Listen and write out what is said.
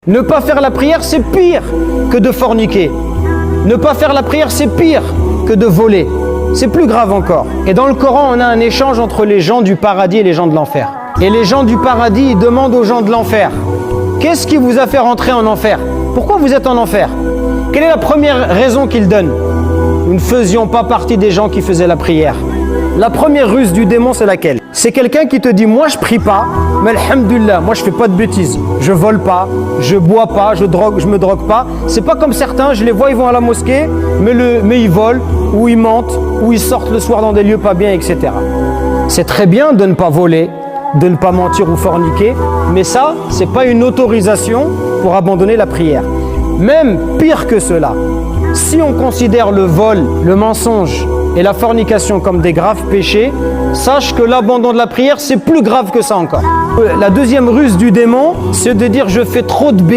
Ne pas faire la prière, c'est pire que de forniquer. Ne pas faire la prière, c'est pire que de voler. C'est plus grave encore. Et dans le Coran, on a un échange entre les gens du paradis et les gens de l'enfer. Et les gens du paradis, ils demandent aux gens de l'enfer: qu'est-ce qui vous a fait rentrer en enfer? Pourquoi vous êtes en enfer? Quelle est la première raison qu'ils donnent? Nous ne faisions pas partie des gens qui faisaient la prière. La première ruse du démon, c'est laquelle? C'est quelqu'un qui te dit: moi je prie pas, mais alhamdoulilah, moi je fais pas de bêtises, je vole pas, je bois pas, je me drogue pas. C'est pas comme certains, je les vois, ils vont à la mosquée, mais ils volent, ou ils mentent, ou ils sortent le soir dans des lieux pas bien, etc. C'est très bien de ne pas voler, de ne pas mentir ou forniquer, mais ça, c'est pas une autorisation pour abandonner la prière. Même pire que cela, si on considère le vol, le mensonge et la fornication comme des graves péchés, sache que l'abandon de la prière, c'est plus grave que ça encore. La deuxième ruse du démon, c'est de dire: je fais trop de bêtises.